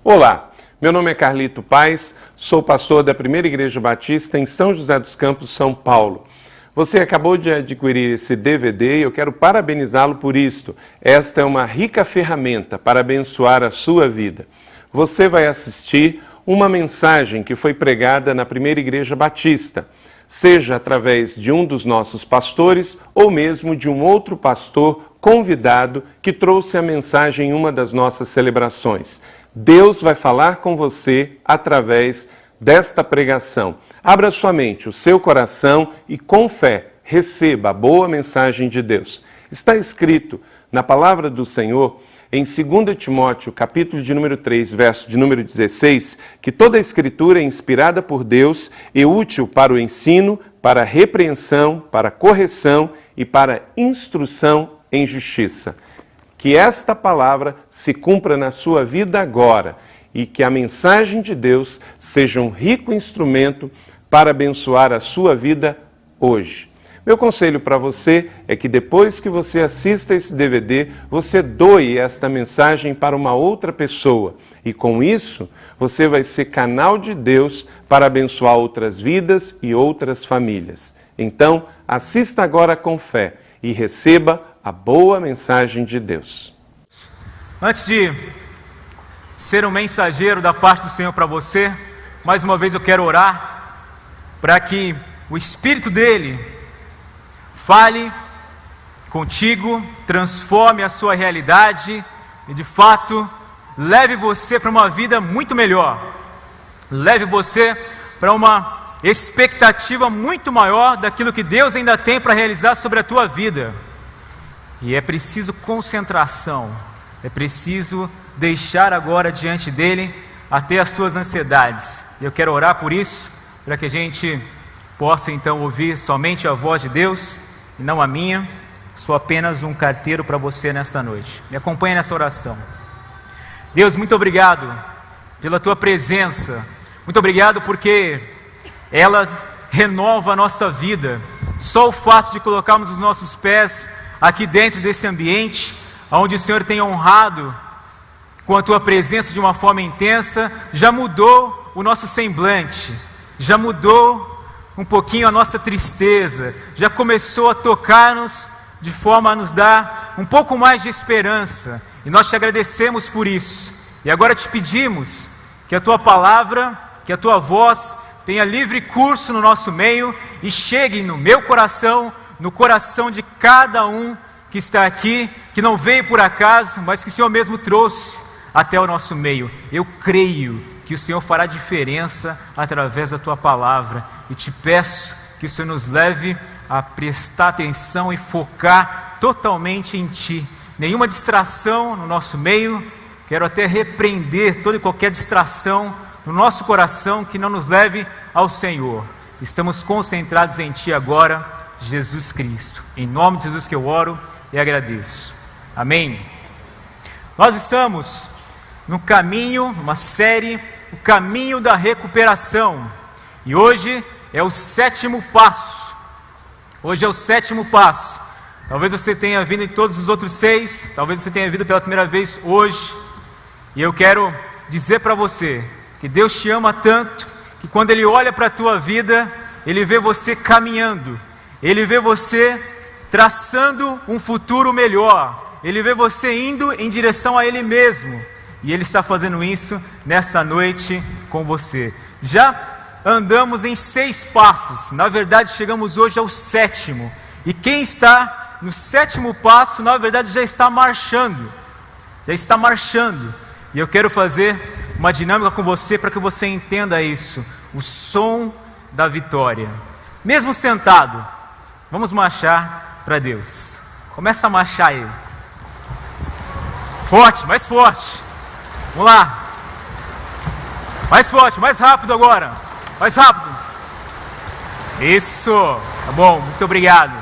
Olá, meu nome é Carlito Paes, sou pastor da Primeira Igreja Batista em São José dos Campos, São Paulo. Você acabou de adquirir esse DVD e eu quero parabenizá-lo por isto. Esta é uma rica ferramenta para abençoar a sua vida. Você vai assistir uma mensagem que foi pregada na Primeira Igreja Batista, seja através de um dos nossos pastores ou mesmo de um outro pastor convidado que trouxe a mensagem em uma das nossas celebrações. Deus vai falar com você através desta pregação. Abra sua mente, o seu coração e com fé receba a boa mensagem de Deus. Está escrito na palavra do Senhor em 2 Timóteo, capítulo de número 3, verso de número 16, que toda a Escritura é inspirada por Deus e útil para o ensino, para a repreensão, para a correção e para a instrução em justiça. Que esta palavra se cumpra na sua vida agora e que a mensagem de Deus seja um rico instrumento para abençoar a sua vida hoje. Meu conselho para você é que depois que você assista esse DVD, você doe esta mensagem para uma outra pessoa. E com isso, você vai ser canal de Deus para abençoar outras vidas e outras famílias. Então, assista agora com fé e receba a boa mensagem de Deus. Antes de ser um mensageiro da parte do Senhor para você, mais uma vez eu quero orar para que o Espírito dele fale contigo, transforme a sua realidade e de fato leve você para uma vida muito melhor. Leve você para uma expectativa muito maior daquilo que Deus ainda tem para realizar sobre a tua vida. E é preciso concentração, é preciso deixar agora diante dele até as tuas ansiedades. Eu quero orar por isso, para que a gente possa então ouvir somente a voz de Deus e não a minha. Sou apenas um carteiro para você nessa noite. Me acompanhe nessa oração. Deus, muito obrigado pela tua presença. Muito obrigado porque ela renova a nossa vida. Só o fato de colocarmos os nossos pés aqui dentro desse ambiente, onde o Senhor tem honrado com a tua presença de uma forma intensa, já mudou o nosso semblante, já mudou um pouquinho a nossa tristeza, já começou a tocar-nos de forma a nos dar um pouco mais de esperança, e nós te agradecemos por isso. E agora te pedimos que a tua palavra, que a tua voz tenha livre curso no nosso meio e chegue no meu coração, no coração de cada um que está aqui, que não veio por acaso, mas que o Senhor mesmo trouxe até o nosso meio. Eu creio que o Senhor fará diferença através da tua palavra e te peço que o Senhor nos leve a prestar atenção e focar totalmente em ti. Nenhuma distração no nosso meio. Quero até repreender toda e qualquer distração no nosso coração que não nos leve ao Senhor. Estamos concentrados em ti agora, Jesus Cristo. Em nome de Jesus que eu oro e agradeço. Amém. Nós estamos no caminho, numa série, o caminho da recuperação. E hoje é o 7º passo. Hoje é o 7º passo. Talvez você tenha vindo em todos os outros 6, talvez você tenha vindo pela primeira vez hoje. E eu quero dizer para você que Deus te ama tanto, que quando Ele olha para a tua vida, Ele vê você caminhando, Ele vê você traçando um futuro melhor, Ele vê você indo em direção a Ele mesmo, e Ele está fazendo isso nesta noite com você. Já andamos em 6 passos, na verdade chegamos hoje ao 7º, e quem está no 7º passo, na verdade já está marchando, e eu quero fazer uma dinâmica com você para que você entenda isso, o som da vitória. Mesmo sentado, vamos marchar para Deus. Começa a marchar aí. Forte, mais forte. Vamos lá. Mais forte, mais rápido agora. Mais rápido. Isso. Tá bom, muito obrigado.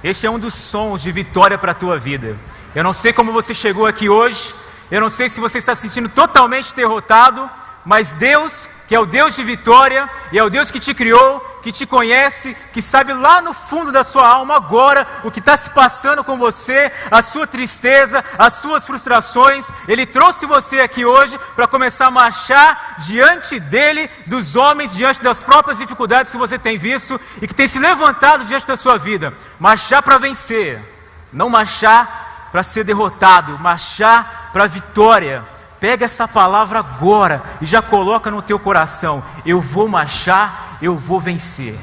Este é um dos sons de vitória para a tua vida. Eu não sei como você chegou aqui hoje. Eu não sei se você está se sentindo totalmente derrotado, mas Deus, que é o Deus de vitória, e é o Deus que te criou, que te conhece, que sabe lá no fundo da sua alma agora o que está se passando com você, a sua tristeza, as suas frustrações. Ele trouxe você aqui hoje para começar a marchar diante dele, dos homens, diante das próprias dificuldades que você tem visto e que tem se levantado diante da sua vida. Marchar para vencer, não marchar para ser derrotado, marchar para a vitória. Pega essa palavra agora e já coloca no teu coração: eu vou marchar, eu vou vencer.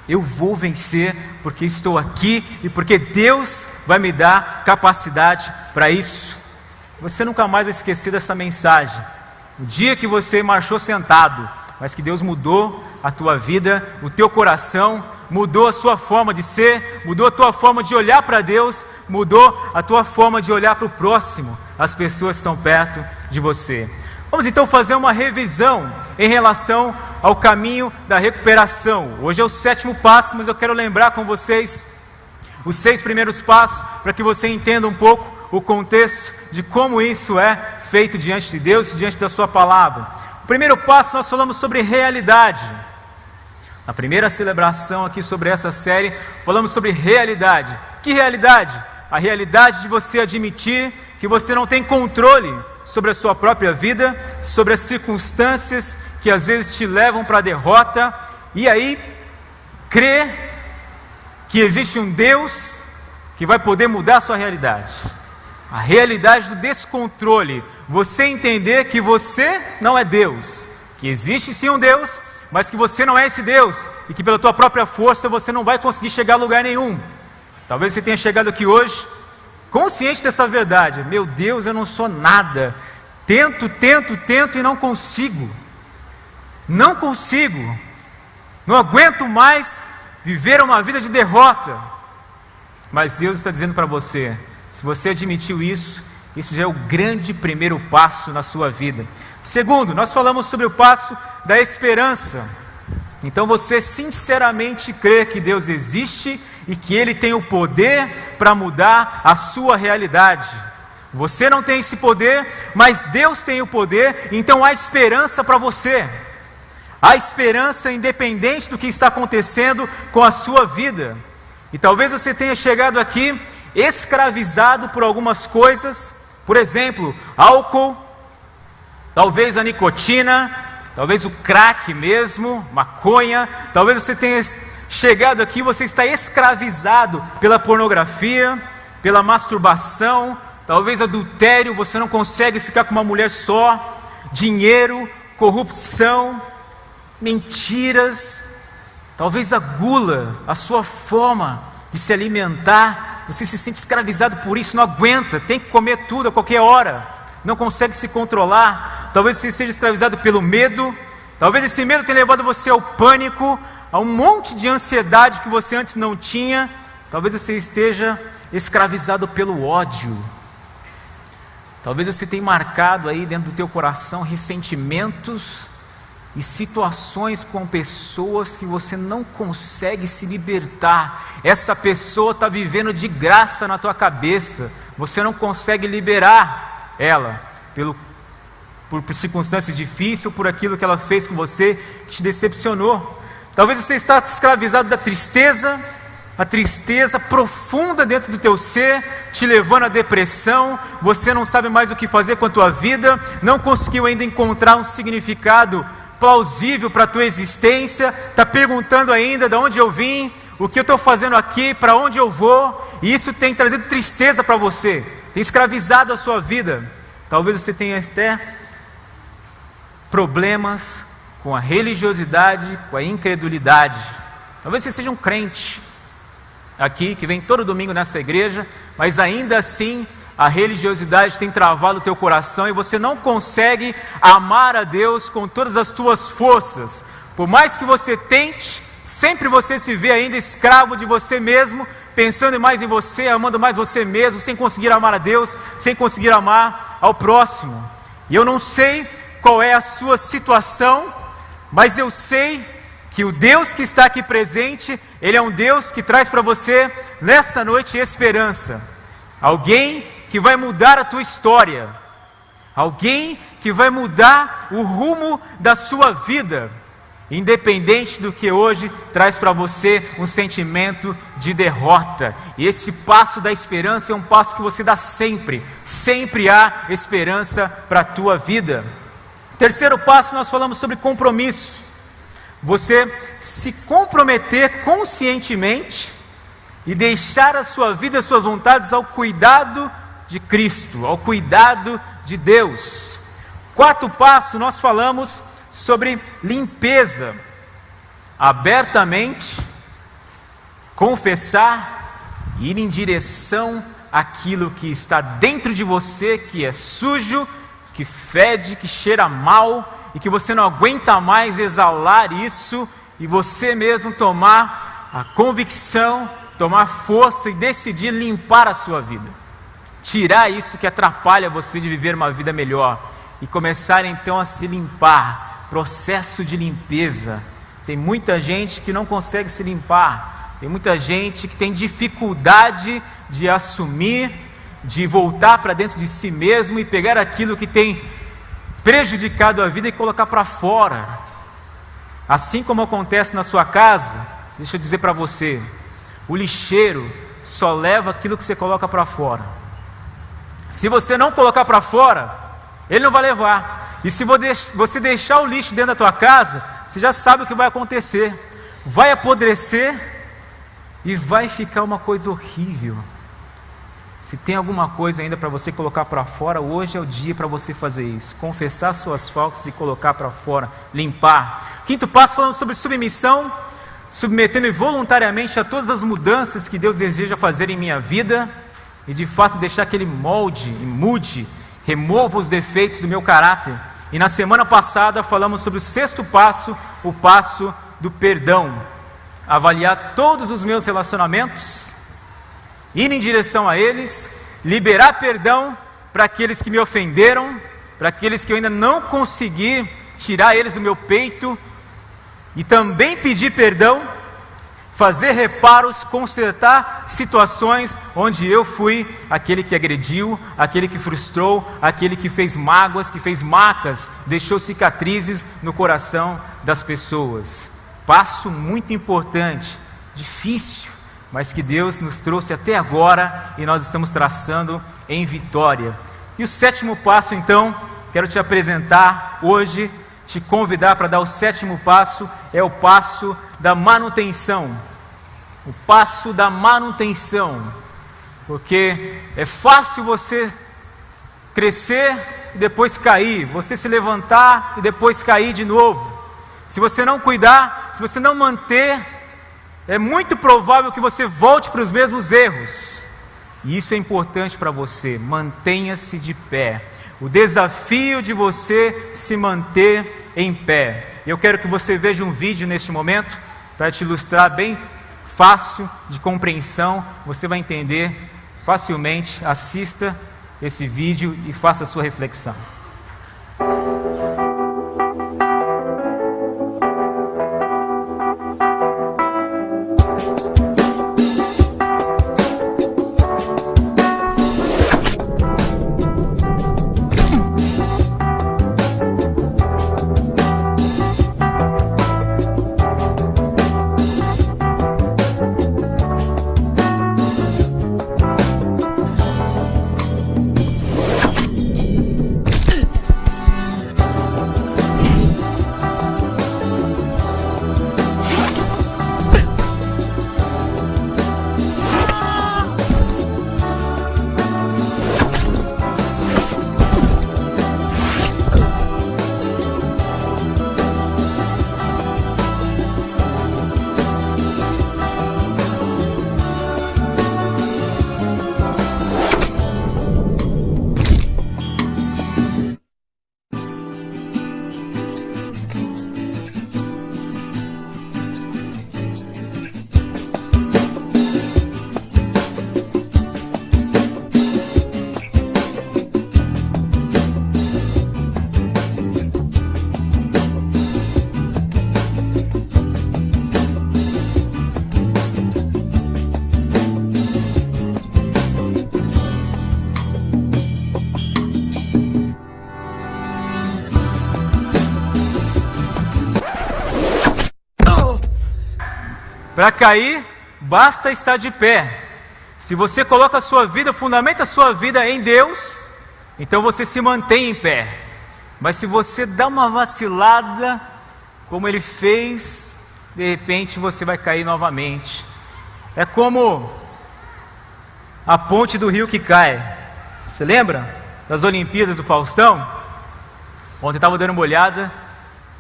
Eu vou vencer porque estou aqui e porque Deus vai me dar capacidade para isso. Você nunca mais vai esquecer dessa mensagem. O dia que você marchou sentado, mas que Deus mudou a tua vida, o teu coração, mudou a sua forma de ser, mudou a tua forma de olhar para Deus, mudou a tua forma de olhar para o próximo, as pessoas que estão perto de você. Vamos então fazer uma revisão em relação ao caminho da recuperação. Hoje é o 7º passo, mas eu quero lembrar com vocês os 6 primeiros passos, para que você entenda um pouco o contexto de como isso é feito diante de Deus e diante da sua palavra. O primeiro passo, nós falamos sobre realidade. Na primeira celebração aqui sobre essa série, falamos sobre realidade. Que realidade? A realidade de você admitir que você não tem controle sobre a sua própria vida, sobre as circunstâncias que às vezes te levam para a derrota, e aí crer que existe um Deus que vai poder mudar a sua realidade. A realidade do descontrole, você entender que você não é Deus, que existe sim um Deus, mas que você não é esse Deus, e que pela tua própria força você não vai conseguir chegar a lugar nenhum. Talvez você tenha chegado aqui hoje consciente dessa verdade: meu Deus, eu não sou nada, tento e não consigo, não aguento mais viver uma vida de derrota. Mas Deus está dizendo para você: se você admitiu isso, isso já é o grande primeiro passo na sua vida. Segundo, nós falamos sobre o passo da esperança. Então você sinceramente crê que Deus existe e que Ele tem o poder para mudar a sua realidade. Você não tem esse poder, mas Deus tem o poder, então há esperança para você. Há esperança independente do que está acontecendo com a sua vida. E talvez você tenha chegado aqui escravizado por algumas coisas, por exemplo, álcool, talvez a nicotina, talvez o crack mesmo, maconha. Talvez você tenha chegado aqui, você está escravizado pela pornografia, pela masturbação, talvez adultério, você não consegue ficar com uma mulher só, dinheiro, corrupção, mentiras, talvez a gula, a sua forma de se alimentar, você se sente escravizado por isso, não aguenta, tem que comer tudo a qualquer hora, não consegue se controlar. Talvez você seja escravizado pelo medo, talvez esse medo tenha levado você ao pânico, a um monte de ansiedade que você antes não tinha. Talvez você esteja escravizado pelo ódio. Talvez você tenha marcado aí dentro do teu coração ressentimentos e situações com pessoas que você não consegue se libertar. Essa pessoa está vivendo de graça na tua cabeça, você não consegue liberar ela por circunstâncias difíceis, por aquilo que ela fez com você que te decepcionou. Talvez você está escravizado da tristeza, a tristeza profunda dentro do teu ser, te levando à depressão. Você não sabe mais o que fazer com a tua vida, não conseguiu ainda encontrar um significado plausível para a tua existência, está perguntando ainda de onde eu vim, o que eu estou fazendo aqui, para onde eu vou, e isso tem trazido tristeza para você, tem escravizado a sua vida. Talvez você tenha até problemas com a religiosidade, com a incredulidade. Talvez você seja um crente aqui, que vem todo domingo nessa igreja, mas ainda assim a religiosidade tem travado o teu coração e você não consegue amar a Deus com todas as tuas forças. Por mais que você tente, sempre você se vê ainda escravo de você mesmo, pensando mais em você, amando mais você mesmo, sem conseguir amar a Deus, sem conseguir amar ao próximo. E eu não sei qual é a sua situação, mas eu sei que o Deus que está aqui presente, Ele é um Deus que traz para você nessa noite esperança. Alguém que vai mudar a tua história, alguém que vai mudar o rumo da sua vida. independente do que hoje traz para você um sentimento de derrota. E esse passo da esperança é um passo que você dá sempre. Sempre há esperança para a tua vida. Terceiro passo, nós falamos sobre compromisso. Você se comprometer conscientemente e deixar a sua vida, as suas vontades ao cuidado de Cristo, ao cuidado de Deus. Quarto passo, nós falamos sobre limpeza. Abertamente confessar e ir em direção àquilo que está dentro de você, que é sujo, que fede, que cheira mal e que você não aguenta mais exalar isso, e você mesmo tomar a convicção, tomar força e decidir limpar a sua vida. Tirar isso que atrapalha você de viver uma vida melhor e começar então a se limpar. Processo de limpeza. Tem muita gente que não consegue se limpar. Tem muita gente que tem dificuldade de assumir, de voltar para dentro de si mesmo e pegar aquilo que tem prejudicado a vida e colocar para fora. Assim como acontece na sua casa, deixa eu dizer para você, o lixeiro só leva aquilo que você coloca para fora. Se você não colocar para fora, ele não vai levar. E se você deixar o lixo dentro da tua casa, você já sabe o que vai acontecer. Vai apodrecer e vai ficar uma coisa horrível. Se tem alguma coisa ainda para você colocar para fora, hoje é o dia para você fazer isso. Confessar suas faltas e colocar para fora, limpar. Quinto passo, falando sobre submissão, submetendo-me voluntariamente a todas as mudanças que Deus deseja fazer em minha vida e de fato deixar que Ele molde e mude, remova os defeitos do meu caráter. E na semana passada falamos sobre o sexto passo, o passo do perdão. Avaliar todos os meus relacionamentos, ir em direção a eles, liberar perdão para aqueles que me ofenderam, para aqueles que eu ainda não consegui tirar eles do meu peito, e também pedir perdão, fazer reparos, consertar situações onde eu fui aquele que agrediu, aquele que frustrou, aquele que fez mágoas, que fez marcas, deixou cicatrizes no coração das pessoas. Passo muito importante, difícil, mas que Deus nos trouxe até agora e nós estamos traçando em vitória. E o sétimo passo, então, quero te apresentar hoje, te convidar para dar o sétimo passo, é o passo da manutenção. O passo da manutenção, porque é fácil você crescer e depois cair, você se levantar e depois cair de novo. Se você não cuidar, se você não manter, é muito provável que você volte para os mesmos erros. E isso é importante para você, mantenha-se de pé. O desafio de você se manter em pé. Eu quero que você veja um vídeo neste momento, para te ilustrar bem fácil de compreensão, você vai entender facilmente. Assista esse vídeo e faça a sua reflexão. Para cair, basta estar de pé. Se você coloca a sua vida, fundamenta a sua vida em Deus, então você se mantém em pé. Mas se você dá uma vacilada, como ele fez, de repente você vai cair novamente. É como a ponte do rio que cai. Você lembra das Olimpíadas do Faustão? Ontem eu estava dando uma olhada,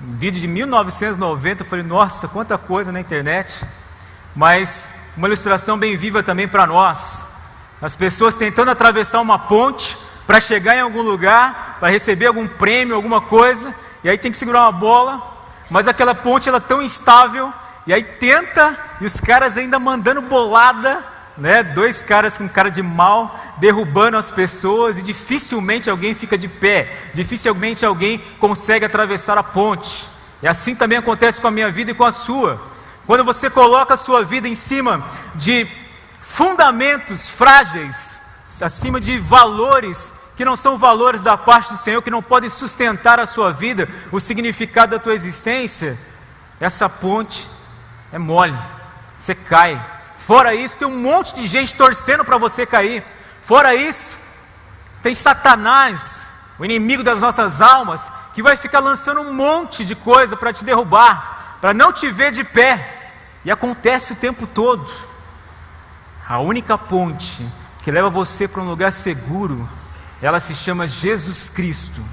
um vídeo de 1990, eu falei, nossa, quanta coisa na internet. Mas uma ilustração bem viva também para nós. As pessoas tentando atravessar uma ponte para chegar em algum lugar, para receber algum prêmio, alguma coisa, e aí tem que segurar uma bola, mas aquela ponte ela é tão instável, e aí tenta, e os caras ainda mandando bolada, né? 2 caras com cara de mal, derrubando as pessoas, e dificilmente alguém fica de pé, dificilmente alguém consegue atravessar a ponte. E assim também acontece com a minha vida e com a sua. Quando você coloca a sua vida em cima de fundamentos frágeis, acima de valores que não são valores da parte do Senhor, que não podem sustentar a sua vida, o significado da tua existência, essa ponte é mole, você cai. Fora isso, tem um monte de gente torcendo para você cair. Fora isso, tem Satanás, o inimigo das nossas almas, que vai ficar lançando um monte de coisa para te derrubar, para não te ver de pé. E acontece o tempo todo. A única ponte que leva você para um lugar seguro, ela se chama Jesus Cristo.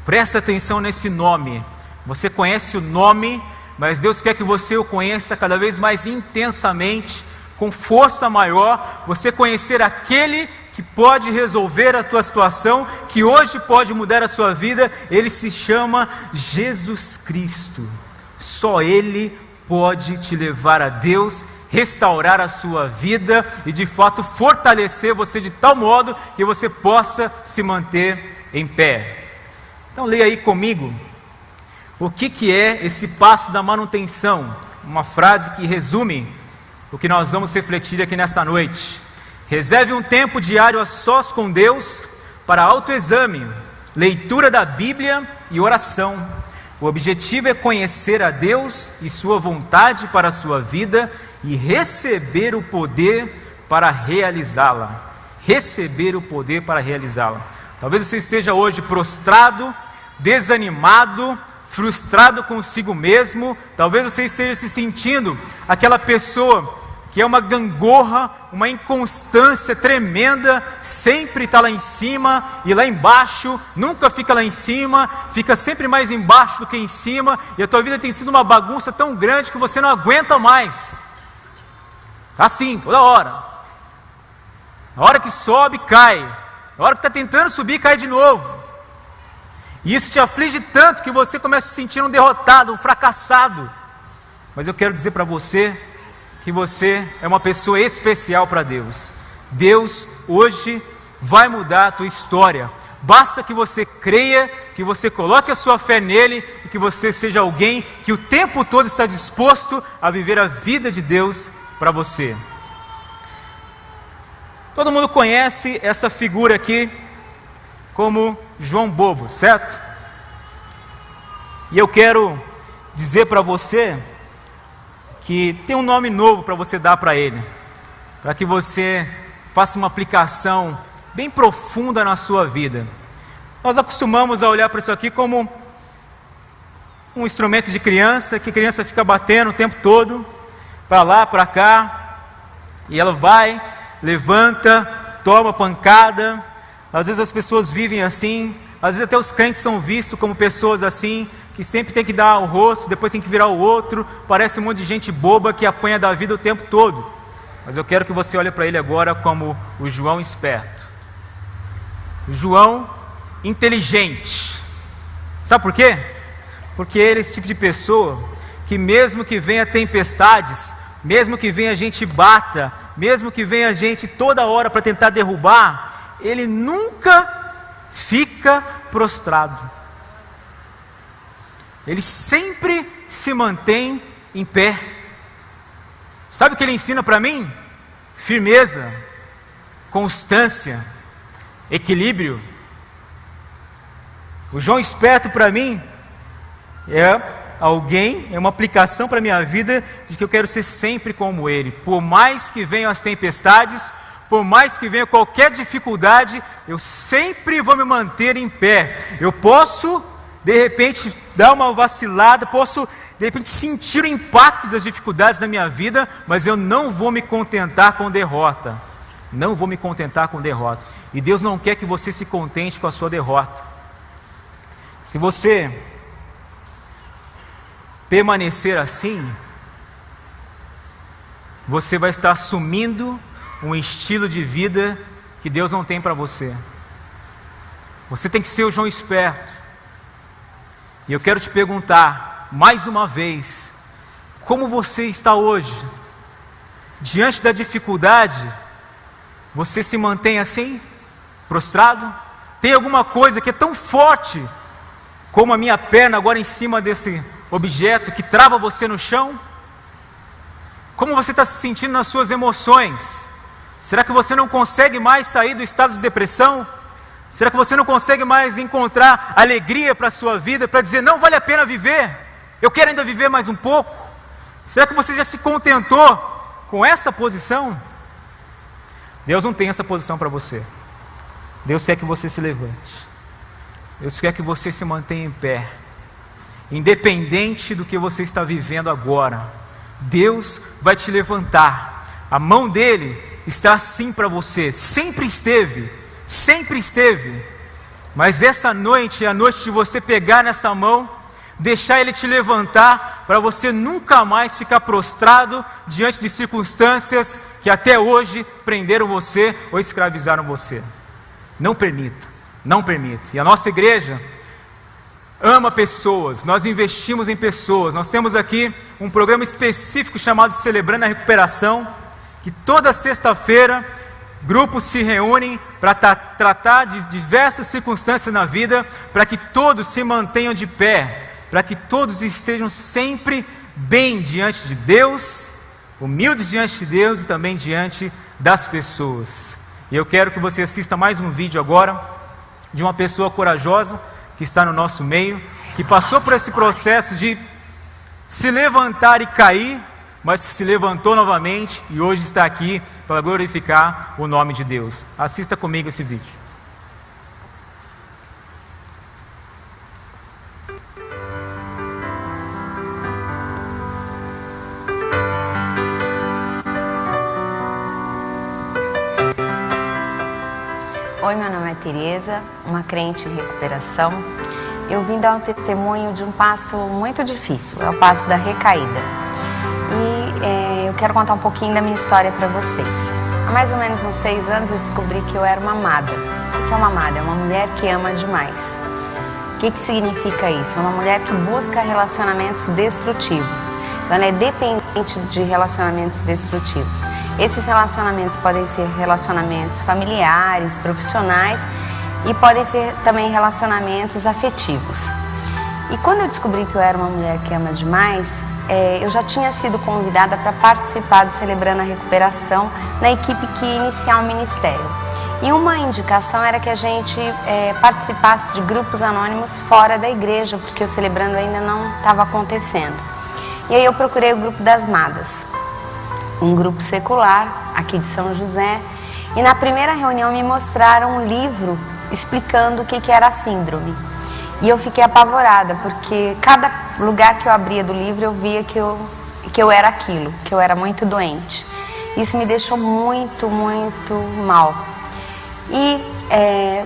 Presta atenção nesse nome. Você conhece o nome, mas Deus quer que você o conheça cada vez mais intensamente, com força maior. Você conhecer aquele que pode resolver a tua situação, que hoje pode mudar a sua vida. Ele se chama Jesus Cristo. Só Ele pode te levar a Deus, restaurar a sua vida e de fato fortalecer você de tal modo que você possa se manter em pé. Então leia aí comigo o que é esse passo da manutenção. Uma frase que resume o que nós vamos refletir aqui nessa noite. Reserve um tempo diário a sós com Deus para autoexame, leitura da Bíblia e oração. O objetivo é conhecer a Deus e sua vontade para a sua vida e receber o poder para realizá-la. Receber o poder para realizá-la. Talvez você esteja hoje prostrado, desanimado, frustrado consigo mesmo. Talvez você esteja se sentindo aquela pessoa que é uma gangorra, uma inconstância tremenda, sempre está lá em cima e lá embaixo, nunca fica lá em cima, fica sempre mais embaixo do que em cima, e a tua vida tem sido uma bagunça tão grande que você não aguenta mais. Assim, toda hora. Na hora que sobe, cai. Na hora que está tentando subir, cai de novo. E isso te aflige tanto que você começa a se sentir um derrotado, um fracassado. Mas eu quero dizer para você que você é uma pessoa especial para Deus. Deus hoje vai mudar a tua história. Basta que você creia, que você coloque a sua fé nele e que você seja alguém que o tempo todo está disposto a viver a vida de Deus para você. Todo mundo conhece essa figura aqui como João Bobo, certo? E eu quero dizer para você que tem um nome novo para você dar para ele, para que você faça uma aplicação bem profunda na sua vida. Nós acostumamos a olhar para isso aqui como um instrumento de criança, que a criança fica batendo o tempo todo, para lá, para cá, e ela vai, levanta, toma pancada. Às vezes as pessoas vivem assim, às vezes até os crentes são vistos como pessoas assim, que sempre tem que dar o rosto, depois tem que virar o outro. Parece um monte de gente boba que apanha da vida o tempo todo. Mas eu quero que você olhe para ele agora como o João esperto, o João inteligente. Sabe por quê? Porque ele é esse tipo de pessoa que mesmo que venha tempestades, mesmo que venha gente bata, mesmo que venha gente toda hora para tentar derrubar, ele nunca fica prostrado. Ele sempre se mantém em pé. Sabe o que ele ensina para mim? Firmeza, constância, equilíbrio. O João esperto para mim é alguém, é uma aplicação para a minha vida de que eu quero ser sempre como Ele. Por mais que venham as tempestades, por mais que venha qualquer dificuldade, eu sempre vou me manter em pé. Eu posso, de repente, dar uma vacilada, posso, de repente, sentir o impacto das dificuldades da minha vida, mas eu não vou me contentar com derrota. Não vou me contentar com derrota. E Deus não quer que você se contente com a sua derrota. Se você permanecer assim, você vai estar assumindo um estilo de vida que Deus não tem para você. Você tem que ser o João esperto. E eu quero te perguntar, mais uma vez, como você está hoje? Diante da dificuldade, você se mantém assim, prostrado? Tem alguma coisa que é tão forte como a minha perna agora em cima desse objeto que trava você no chão? Como você está se sentindo nas suas emoções? Será que você não consegue mais sair do estado de depressão? Será que você não consegue mais encontrar alegria para a sua vida, para dizer, não vale a pena viver, eu quero ainda viver mais um pouco? Será que você já se contentou com essa posição? Deus não tem essa posição para você. Deus quer que você se levante. Deus quer que você se mantenha em pé. Independente do que você está vivendo agora, Deus vai te levantar. A mão dele está assim para você. Sempre esteve. Sempre esteve. Mas essa noite é a noite de você pegar nessa mão, deixar ele te levantar, para você nunca mais ficar prostrado diante de circunstâncias que até hoje prenderam você ou escravizaram você. Não permita, não permita. E a nossa igreja ama pessoas, nós investimos em pessoas. Nós temos aqui um programa específico chamado Celebrando a Recuperação, que toda sexta-feira grupos se reúnem para tratar de diversas circunstâncias na vida, para que todos se mantenham de pé, para que todos estejam sempre bem diante de Deus, humildes diante de Deus e também diante das pessoas. E eu quero que você assista mais um vídeo agora, de uma pessoa corajosa, que está no nosso meio, que passou por esse processo de se levantar e cair, mas se levantou novamente e hoje está aqui para glorificar o nome de Deus. Assista comigo esse vídeo. Oi, meu nome é Tereza, uma crente em recuperação. Eu vim dar um testemunho de um passo muito difícil, é o passo da recaída. E eu quero contar um pouquinho da minha história para vocês. Há mais ou menos uns 6 anos eu descobri que eu era uma amada. O que é uma amada? É uma mulher que ama demais. O que significa isso? É uma mulher que busca relacionamentos destrutivos. Então ela é dependente de relacionamentos destrutivos. Esses relacionamentos podem ser relacionamentos familiares, profissionais e podem ser também relacionamentos afetivos. E quando eu descobri que eu era uma mulher que ama demais, eu já tinha sido convidada para participar do Celebrando a Recuperação na equipe que ia iniciar o ministério. E uma indicação era que a gente participasse de grupos anônimos fora da igreja, porque o Celebrando ainda não estava acontecendo. E aí eu procurei o grupo das Madas, um grupo secular aqui de São José, e na primeira reunião me mostraram um livro explicando o que era a síndrome. E eu fiquei apavorada, porque cada lugar que eu abria do livro eu via que eu era aquilo, que eu era muito doente. Isso me deixou muito, muito mal. E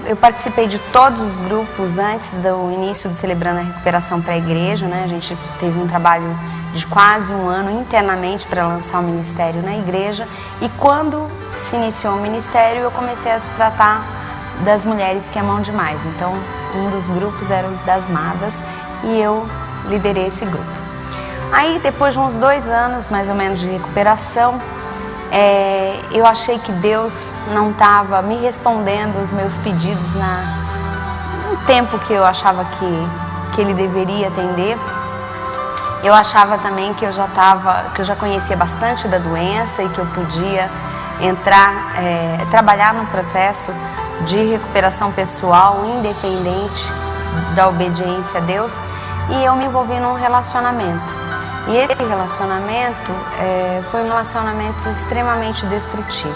eu participei de todos os grupos antes do início do Celebrando a Recuperação para a igreja, né? A gente teve um trabalho de quase 1 ano internamente para lançar o ministério na igreja. E quando se iniciou o ministério, eu comecei a tratar das mulheres que amam demais. Então, um dos grupos era o das Madas e eu liderei esse grupo. Aí, depois de uns 2 anos, mais ou menos, de recuperação, eu achei que Deus não estava me respondendo os meus pedidos no tempo que eu achava que Ele deveria atender. Eu achava também que eu já conhecia bastante da doença e que eu podia trabalhar num processo de recuperação pessoal independente da obediência a Deus. e eu me envolvi num relacionamento. E esse relacionamento foi um relacionamento extremamente destrutivo.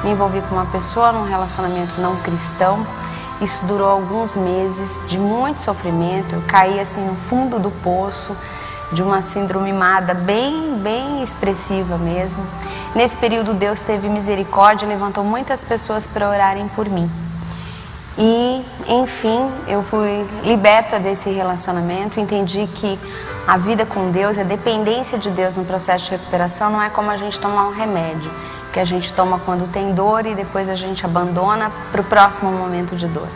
Me envolvi com uma pessoa num relacionamento não cristão. Isso durou alguns meses de muito sofrimento. Eu caí assim no fundo do poço de uma síndrome MADA bem expressiva mesmo. Nesse período Deus teve misericórdia, levantou muitas pessoas para orarem por mim. E, enfim, eu fui liberta desse relacionamento, entendi que a vida com Deus, a dependência de Deus no processo de recuperação não é como a gente tomar um remédio, que a gente toma quando tem dor e depois a gente abandona para o próximo momento de dor.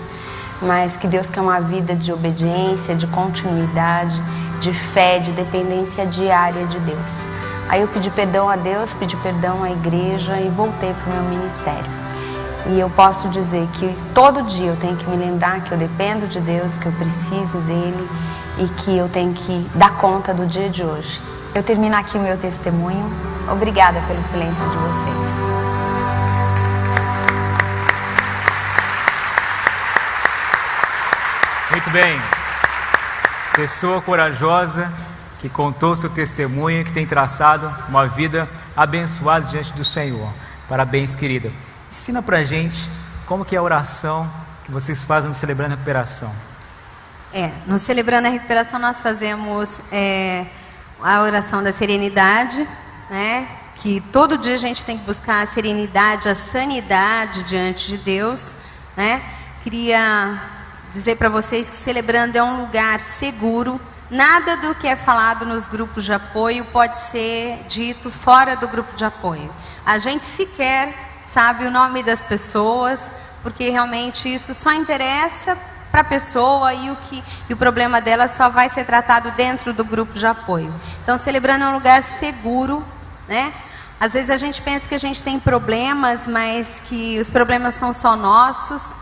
Mas que Deus quer uma vida de obediência, de continuidade, de fé, de dependência diária de Deus. Aí eu pedi perdão a Deus, pedi perdão à igreja e voltei para o meu ministério. E eu posso dizer que todo dia eu tenho que me lembrar que eu dependo de Deus, que eu preciso dEle e que eu tenho que dar conta do dia de hoje. Eu termino aqui o meu testemunho. Obrigada pelo silêncio de vocês. Muito bem. Pessoa corajosa que contou seu testemunho, que tem traçado uma vida abençoada diante do Senhor. Parabéns, querida. Ensina pra gente como que é a oração que vocês fazem no Celebrando a Recuperação. No Celebrando a Recuperação nós fazemos a oração da serenidade, né? Que todo dia a gente tem que buscar a serenidade, a sanidade diante de Deus, né? Queria dizer para vocês que Celebrando é um lugar seguro. Nada do que é falado nos grupos de apoio pode ser dito fora do grupo de apoio. A gente sequer sabe o nome das pessoas, porque realmente isso só interessa para a pessoa e o problema dela só vai ser tratado dentro do grupo de apoio. Então, Celebrando é um lugar seguro, né? Às vezes a gente pensa que a gente tem problemas, mas que os problemas são só nossos.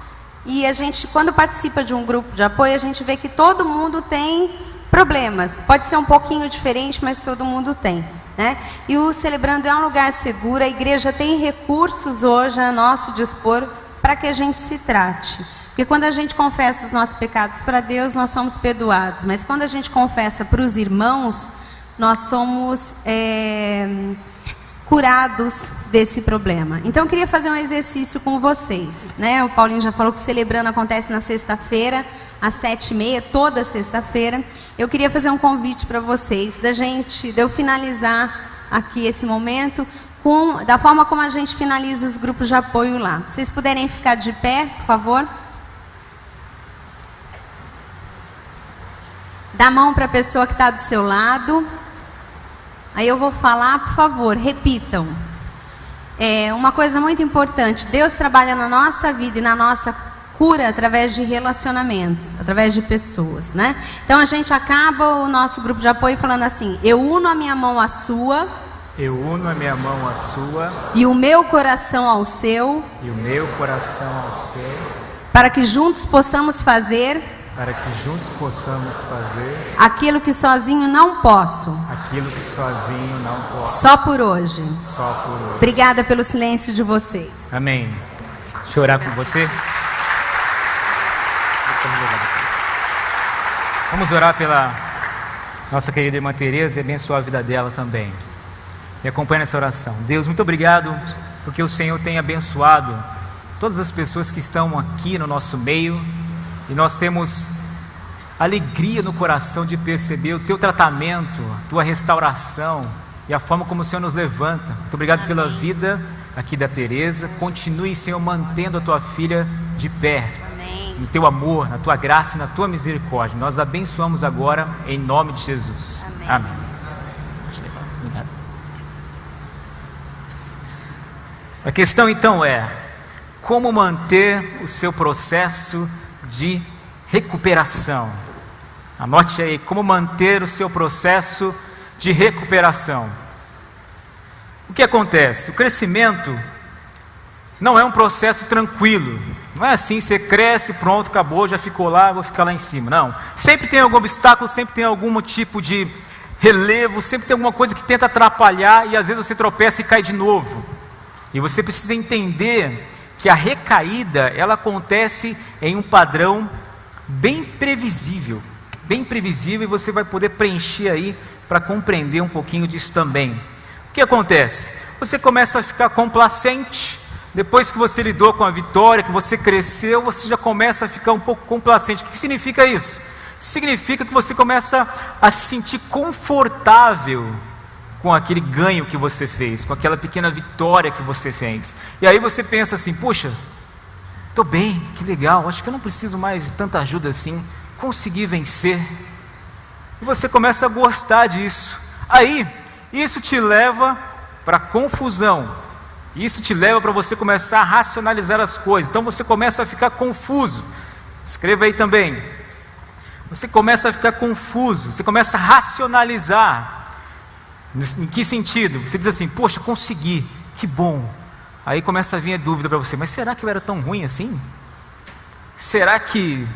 E a gente, quando participa de um grupo de apoio, a gente vê que todo mundo tem problemas. Pode ser um pouquinho diferente, mas todo mundo tem, né? E o Celebrando é um lugar seguro. A igreja tem recursos hoje a nosso dispor para que a gente se trate. Porque quando a gente confessa os nossos pecados para Deus, nós somos perdoados. Mas quando a gente confessa para os irmãos, nós somos curados desse problema. Então eu queria fazer um exercício com vocês, né? O Paulinho já falou que o Celebrando acontece na sexta-feira, às 7h30, toda sexta-feira. Eu queria fazer um convite para vocês, de eu finalizar aqui esse momento da forma como a gente finaliza os grupos de apoio lá. Se vocês puderem ficar de pé, por favor. Dá a mão para a pessoa que está do seu lado. Aí eu vou falar, por favor, repitam. Uma coisa muito importante, Deus trabalha na nossa vida e na nossa cura através de relacionamentos, através de pessoas, né? Então a gente acaba o nosso grupo de apoio falando assim: eu uno a minha mão à sua. Eu uno a minha mão à sua. E o meu coração ao seu. E o meu coração ao seu. Para que juntos possamos fazer. Para que juntos possamos fazer aquilo que sozinho não posso. Aquilo que sozinho não posso. Só por hoje. Só por hoje. Obrigada pelo silêncio de vocês. Amém. Deixa eu orar com você. Vamos orar pela nossa querida irmã Tereza e abençoar a vida dela também. Me acompanhe nessa oração. Deus, muito obrigado porque o Senhor tem abençoado todas as pessoas que estão aqui no nosso meio. E nós temos alegria no coração de perceber o teu tratamento, a tua restauração e a forma como o Senhor nos levanta. Muito obrigado Amém. Pela vida aqui da Tereza. Continue, Senhor, mantendo a tua filha de pé. Amém. No teu amor, na tua graça e na tua misericórdia. Nós abençoamos agora em nome de Jesus. Amém. Amém. A questão então é: como manter o seu processo de recuperação? Anote aí, como manter o seu processo de recuperação. O que acontece? O crescimento não é um processo tranquilo. Não é assim, você cresce, pronto, acabou, já ficou lá, vou ficar lá em cima. Não, sempre tem algum obstáculo, sempre tem algum tipo de relevo, sempre tem alguma coisa que tenta atrapalhar e às vezes você tropeça e cai de novo. E você precisa entender que a recaída, ela acontece em um padrão bem previsível, bem previsível, e você vai poder preencher aí para compreender um pouquinho disso também. O que acontece? Você começa a ficar complacente. Depois que você lidou com a vitória, que você cresceu, você já começa a ficar um pouco complacente. O que significa isso? Significa que você começa a se sentir confortável com aquele ganho que você fez, com aquela pequena vitória que você fez. E aí você pensa assim, puxa, estou bem, que legal, acho que eu não preciso mais de tanta ajuda assim, consegui vencer. E você começa a gostar disso. Aí, isso te leva para confusão. Isso te leva para você começar a racionalizar as coisas. Então você começa a ficar confuso. Escreva aí também. Você começa a ficar confuso, você começa a racionalizar. Em que sentido? Você diz assim, poxa, consegui, que bom. Aí começa a vir a dúvida para você, mas será que eu era tão ruim assim? Será que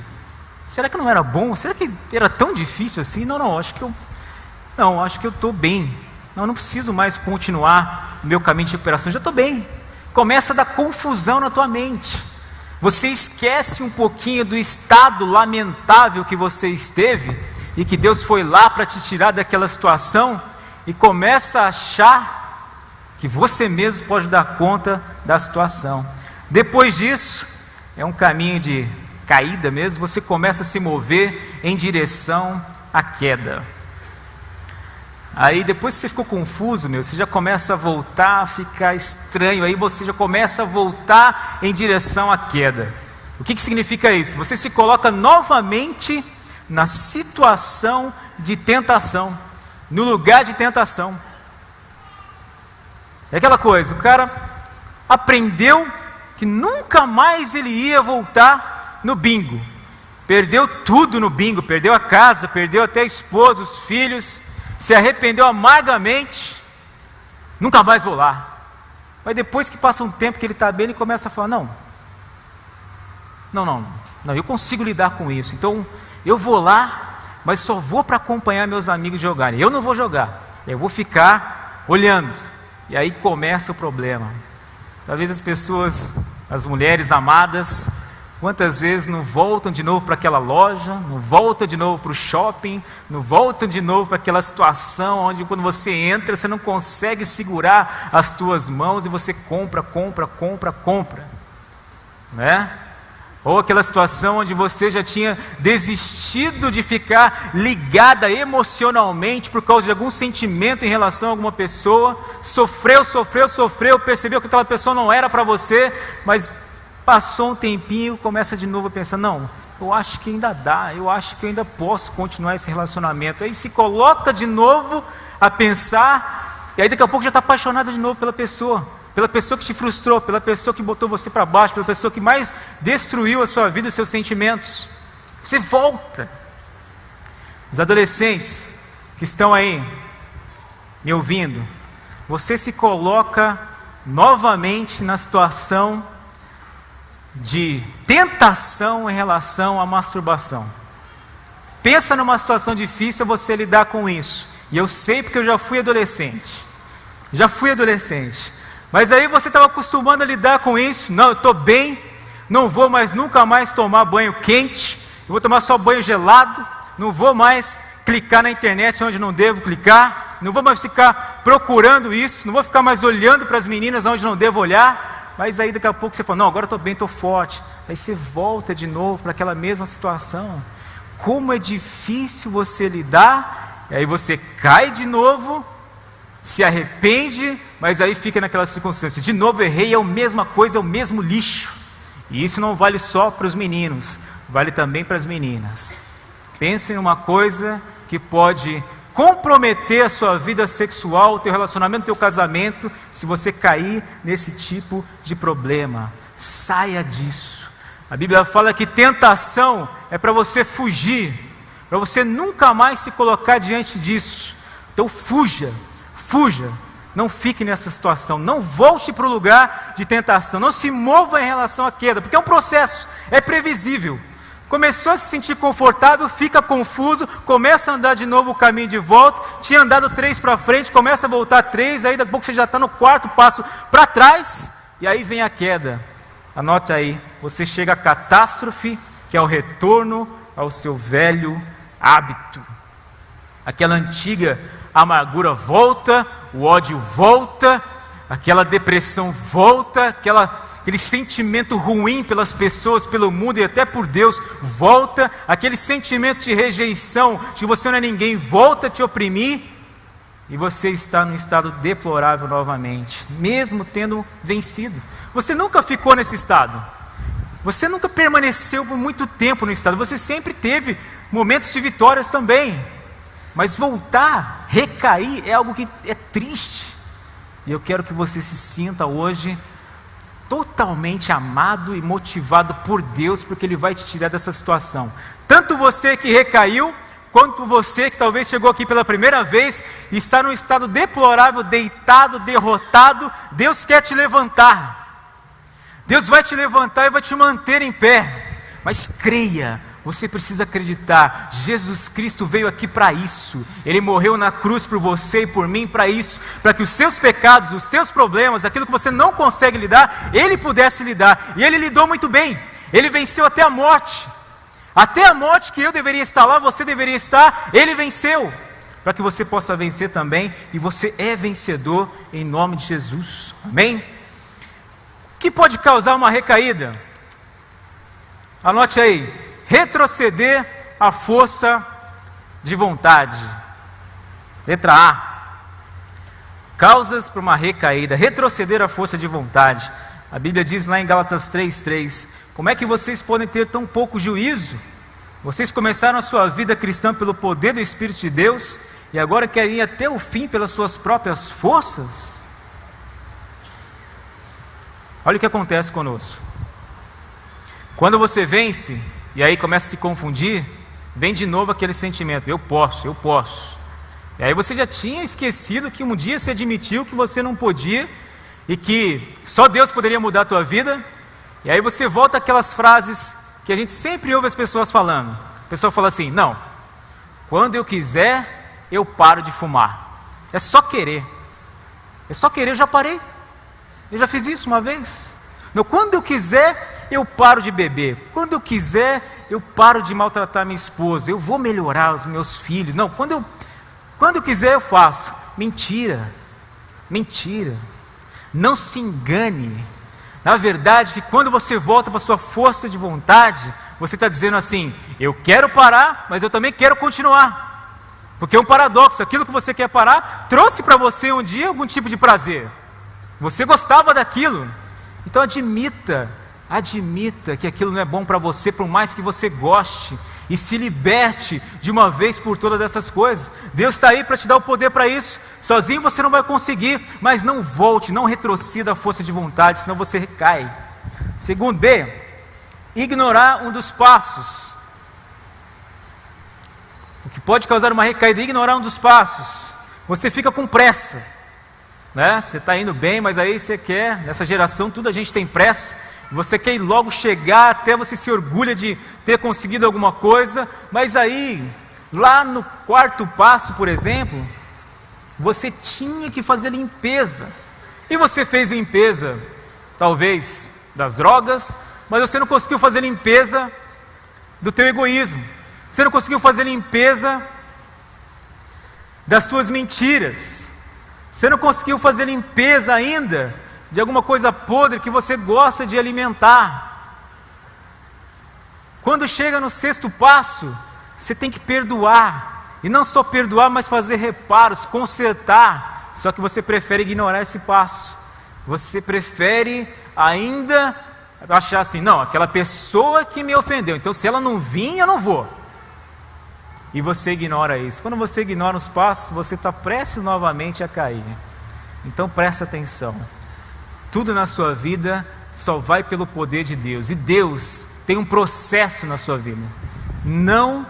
não era bom? Será que era tão difícil assim? Não, acho que eu estou bem. Não preciso mais continuar o meu caminho de recuperação, já estou bem. Começa a dar confusão na tua mente. Você esquece um pouquinho do estado lamentável que você esteve e que Deus foi lá para te tirar daquela situação e começa a achar que você mesmo pode dar conta da situação. Depois disso, é um caminho de caída mesmo, você começa a se mover em direção à queda. Aí depois que você ficou confuso, você já começa a voltar a ficar estranho, aí você já começa a voltar em direção à queda. O que significa isso? Você se coloca novamente na situação de tentação, no lugar de tentação. É aquela coisa, o cara aprendeu que nunca mais ele ia voltar no bingo. Perdeu tudo no bingo, perdeu a casa, perdeu até a esposa, os filhos, se arrependeu amargamente, nunca mais vou lá. Mas depois que passa um tempo que ele está bem, ele começa a falar, não, eu consigo lidar com isso, então eu vou lá, mas só vou para acompanhar meus amigos jogarem, eu não vou jogar, eu vou ficar olhando. E aí começa o problema. Talvez as pessoas, as mulheres amadas, quantas vezes não voltam de novo para aquela loja, não voltam de novo para o shopping, não voltam de novo para aquela situação onde quando você entra, você não consegue segurar as tuas mãos e você compra, né? Ou aquela situação onde você já tinha desistido de ficar ligada emocionalmente por causa de algum sentimento em relação a alguma pessoa, sofreu, percebeu que aquela pessoa não era para você, mas passou um tempinho, começa de novo a pensar, não, eu acho que ainda dá, eu acho que eu ainda posso continuar esse relacionamento. Aí se coloca de novo a pensar, e aí daqui a pouco já está apaixonado de novo pela pessoa que te frustrou, pela pessoa que botou você para baixo, pela pessoa que mais destruiu a sua vida, os seus sentimentos. Você volta. Os adolescentes que estão aí me ouvindo, você se coloca novamente na situação de tentação em relação à masturbação. Pensa numa situação difícil você lidar com isso. E eu sei porque eu já fui adolescente. Mas aí você estava acostumando a lidar com isso. Não, eu estou bem, não vou mais nunca mais tomar banho quente, eu vou tomar só banho gelado, não vou mais clicar na internet onde não devo clicar, não vou mais ficar procurando isso, não vou ficar mais olhando para as meninas onde não devo olhar. Mas aí daqui a pouco você fala, não, agora eu estou bem, estou forte. Aí você volta de novo para aquela mesma situação. Como é difícil você lidar, e aí você cai de novo, se arrepende, mas aí fica naquela circunstância, de novo errei, é a mesma coisa, é o mesmo lixo. E isso não vale só para os meninos, vale também para as meninas. Pense em uma coisa que pode comprometer a sua vida sexual, o teu relacionamento, o teu casamento, se você cair nesse tipo de problema. Saia disso. A Bíblia fala que tentação é para você fugir, para você nunca mais se colocar diante disso. Então fuja, não fique nessa situação, não volte para o lugar de tentação, não se mova em relação à queda, porque é um processo, é previsível. Começou a se sentir confortável, fica confuso, começa a andar de novo o caminho de volta, tinha andado 3 para frente, começa a voltar 3, aí daqui a pouco você já está no 4º passo para trás, e aí vem a queda. Anote aí, você chega à catástrofe, que é o retorno ao seu velho hábito. Aquela antiga amargura volta, o ódio volta, aquela depressão volta, aquele sentimento ruim pelas pessoas, pelo mundo e até por Deus volta, aquele sentimento de rejeição, de que você não é ninguém, volta a te oprimir, e você está num estado deplorável novamente, mesmo tendo vencido. Você nunca ficou nesse estado, você nunca permaneceu por muito tempo no estado, você sempre teve momentos de vitórias também, mas voltar, recair é algo que é triste. E eu quero que você se sinta hoje totalmente amado e motivado por Deus, porque Ele vai te tirar dessa situação. Tanto você que recaiu, quanto você que talvez chegou aqui pela primeira vez e está num estado deplorável, deitado, derrotado, Deus quer te levantar. Deus vai te levantar e vai te manter em pé. Mas creia. Você precisa acreditar, Jesus Cristo veio aqui para isso, Ele morreu na cruz por você e por mim para isso, para que os seus pecados, os seus problemas, aquilo que você não consegue lidar, Ele pudesse lidar, e Ele lidou muito bem, Ele venceu até a morte que eu deveria estar lá, você deveria estar, Ele venceu, para que você possa vencer também, e você é vencedor em nome de Jesus, amém? O que pode causar uma recaída? Anote aí. Retroceder a força de vontade. Letra A. Causas para uma recaída. Retroceder a força de vontade. A Bíblia diz lá em Gálatas 3:3. Como é que vocês podem ter tão pouco juízo? Vocês começaram a sua vida cristã pelo poder do Espírito de Deus e agora querem ir até o fim pelas suas próprias forças? Olha o que acontece conosco. Quando você vence e aí começa a se confundir, vem de novo aquele sentimento, eu posso. E aí você já tinha esquecido que um dia você admitiu que você não podia e que só Deus poderia mudar a tua vida. E aí você volta àquelas frases que a gente sempre ouve as pessoas falando. A pessoa fala assim, não, quando eu quiser eu paro de fumar. É só querer, eu já parei, eu já fiz isso uma vez. Não, quando eu quiser eu paro de beber, quando eu quiser eu paro de maltratar minha esposa, eu vou melhorar os meus filhos, não, quando eu quiser eu faço. Mentira, não se engane, na verdade que quando você volta para a sua força de vontade, você está dizendo assim, eu quero parar, mas eu também quero continuar, porque é um paradoxo, aquilo que você quer parar, trouxe para você um dia algum tipo de prazer, você gostava daquilo, então admita que aquilo não é bom para você, por mais que você goste, e se liberte de uma vez por todas dessas coisas. Deus está aí para te dar o poder para isso, sozinho você não vai conseguir, mas não volte, não retroceda a força de vontade, senão você recai. Segundo B, ignorar um dos passos. O que pode causar uma recaída é ignorar um dos passos. Você fica com pressa, né? Você está indo bem, mas aí você quer, nessa geração tudo a gente tem pressa, você quer ir logo chegar, até você se orgulha de ter conseguido alguma coisa, mas aí, lá no quarto passo, por exemplo, você tinha que fazer limpeza, e você fez limpeza, talvez das drogas, mas você não conseguiu fazer limpeza do teu egoísmo, você não conseguiu fazer limpeza das tuas mentiras, você não conseguiu fazer limpeza ainda de alguma coisa podre que você gosta de alimentar. Quando chega no sexto passo, você tem que perdoar, e não só perdoar, mas fazer reparos, consertar, só que você prefere ignorar esse passo, você prefere ainda achar assim, não, aquela pessoa que me ofendeu, então se ela não vir, eu não vou, e você ignora isso. Quando você ignora os passos, você está prestes novamente a cair. Então presta atenção, tudo na sua vida só vai pelo poder de Deus, e Deus tem um processo na sua vida. Não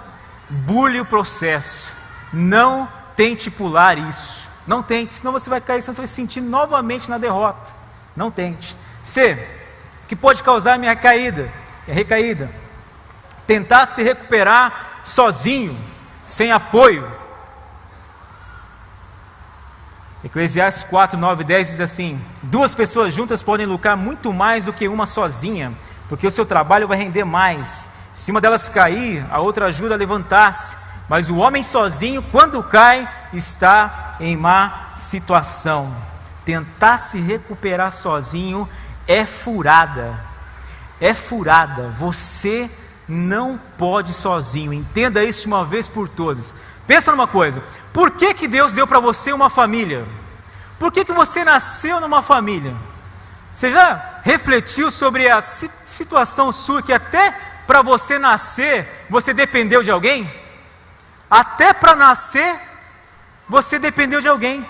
bule o processo, não tente pular isso, não tente, senão você vai cair, senão você vai se sentir novamente na derrota. Não tente. C, que pode causar a minha recaída, tentar se recuperar sozinho, sem apoio. Eclesiastes 4, 9 e 10 diz assim: 2 pessoas juntas podem lucrar muito mais do que uma sozinha, porque o seu trabalho vai render mais. Se uma delas cair, a outra ajuda a levantar-se. Mas o homem sozinho, quando cai, está em má situação. Tentar se recuperar sozinho é furada. É furada. Você não pode sozinho. Entenda isso de uma vez por todas. Pensa numa coisa. Por que Deus deu para você uma família? Por que você nasceu numa família? Você já refletiu sobre a situação sua que até para você nascer, você dependeu de alguém? Até para nascer, você dependeu de alguém.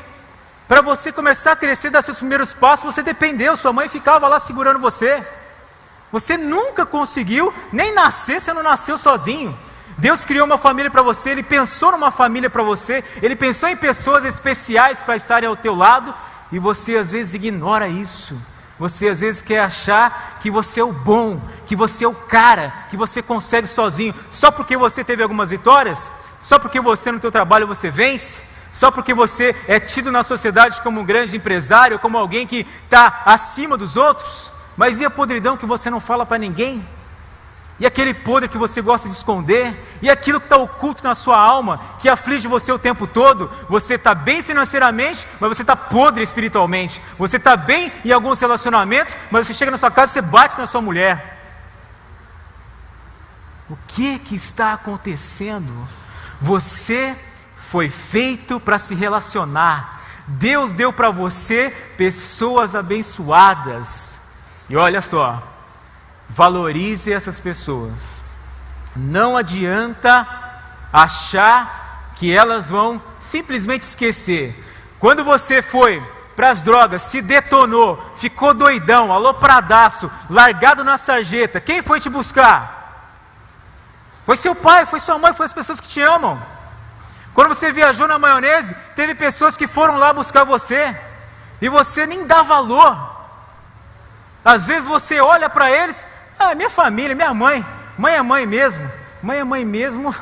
Para você começar a crescer, dar seus primeiros passos, você dependeu. Sua mãe ficava lá segurando você. Você nunca conseguiu nem nascer, você não nasceu sozinho. Deus criou uma família para você, Ele pensou numa família para você, Ele pensou em pessoas especiais para estarem ao teu lado, e você às vezes ignora isso. Você às vezes quer achar que você é o bom, que você é o cara, que você consegue sozinho, só porque você teve algumas vitórias, só porque você no teu trabalho você vence, só porque você é tido na sociedade como um grande empresário, como alguém que está acima dos outros. Mas e a podridão que você não fala para ninguém? E aquele podre que você gosta de esconder? E aquilo que está oculto na sua alma, que aflige você o tempo todo? Você está bem financeiramente, mas você está podre espiritualmente. Você está bem em alguns relacionamentos, mas você chega na sua casa e você bate na sua mulher. O que está acontecendo? Você foi feito para se relacionar. Deus deu para você pessoas abençoadas. E olha só, valorize essas pessoas. Não adianta achar que elas vão simplesmente esquecer. Quando você foi para as drogas, se detonou, ficou doidão, alopradaço, largado na sarjeta, quem foi te buscar? Foi seu pai, foi sua mãe, foi as pessoas que te amam. Quando você viajou na maionese, teve pessoas que foram lá buscar você, e você nem dá valor. Às vezes você olha para eles, minha família, minha mãe é mãe mesmo, mãe é mãe mesmo,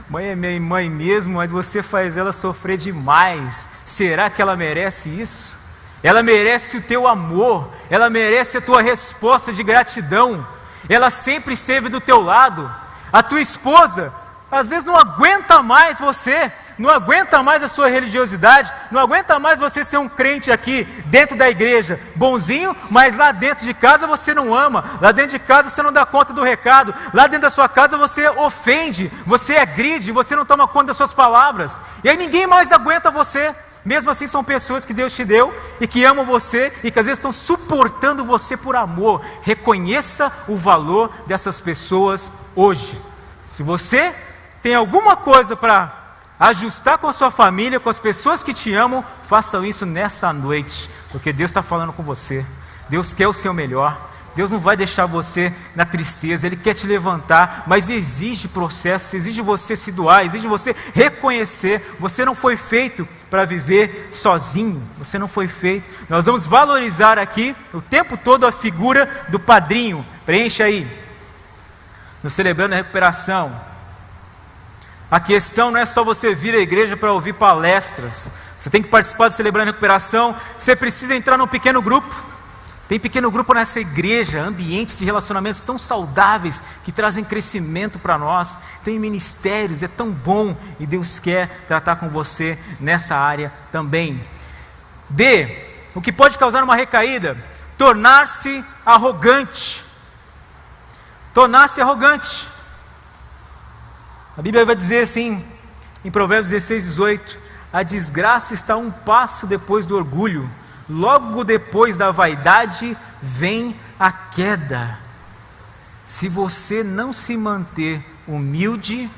mãe é minha mãe mesmo, mas você faz ela sofrer demais. Será que ela merece isso? Ela merece o teu amor, ela merece a tua resposta de gratidão. Ela sempre esteve do teu lado. A tua esposa às vezes não aguenta mais você, não aguenta mais a sua religiosidade, não aguenta mais você ser um crente aqui dentro da igreja, bonzinho, mas lá dentro de casa você não ama, lá dentro de casa você não dá conta do recado, lá dentro da sua casa você ofende, você agride, você não toma conta das suas palavras, e aí ninguém mais aguenta você. Mesmo assim são pessoas que Deus te deu e que amam você e que às vezes estão suportando você por amor. Reconheça o valor dessas pessoas hoje. Se você tem alguma coisa para ajustar com a sua família, com as pessoas que te amam, façam isso nessa noite, porque Deus está falando com você. Deus quer o seu melhor. Deus não vai deixar você na tristeza, Ele quer te levantar, mas exige processo, exige você se doar, exige você reconhecer. Você não foi feito para viver sozinho, você não foi feito. Nós vamos valorizar aqui o tempo todo a figura do padrinho. Preencha aí, no Celebrando a Recuperação. A questão não é só você vir à igreja para ouvir palestras. Você tem que participar do Celebrando a Recuperação. Você precisa entrar num pequeno grupo. Tem pequeno grupo nessa igreja, ambientes de relacionamentos tão saudáveis, que trazem crescimento para nós. Tem ministérios, é tão bom, e Deus quer tratar com você nessa área também. D, o que pode causar uma recaída? Tornar-se arrogante. Tornar-se arrogante. A Bíblia vai dizer assim, em Provérbios 16, 18, a desgraça está um passo depois do orgulho, logo depois da vaidade vem a queda. Se você não se manter humilde,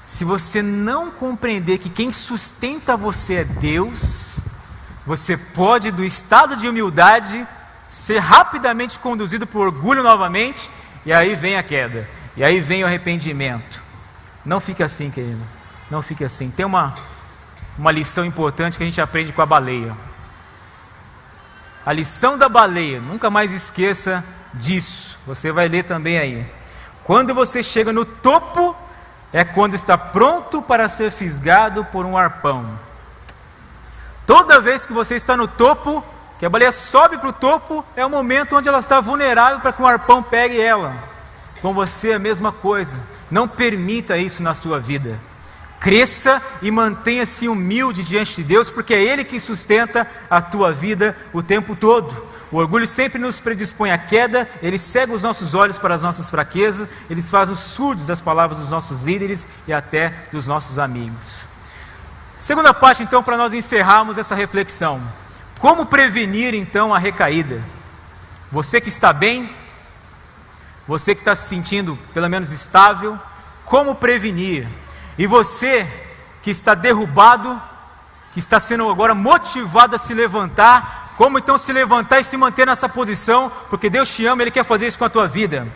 se você não compreender que quem sustenta você é Deus, você pode do estado de humildade ser rapidamente conduzido por orgulho novamente, e aí vem a queda, e aí vem o arrependimento. Não fique assim, querido, não fique assim. Tem uma lição importante que a gente aprende com a baleia. A lição da baleia, nunca mais esqueça disso. Você vai ler também aí. Quando você chega no topo, é quando está pronto para ser fisgado por um arpão. Toda vez que você está no topo, que a baleia sobe para o topo, é o momento onde ela está vulnerável para que um arpão pegue ela. Com você é a mesma coisa. Não permita isso na sua vida. Cresça e mantenha-se humilde diante de Deus, porque é Ele que sustenta a tua vida o tempo todo. O orgulho sempre nos predispõe à queda, ele cega os nossos olhos para as nossas fraquezas, ele faz os surdos às palavras dos nossos líderes e até dos nossos amigos. Segunda parte, então, para nós encerrarmos essa reflexão. Como prevenir, então, a recaída? Você que está bem, você que está se sentindo, pelo menos, estável, como prevenir? E você que está derrubado, que está sendo agora motivado a se levantar, como então se levantar e se manter nessa posição? Porque Deus te ama, Ele quer fazer isso com a tua vida.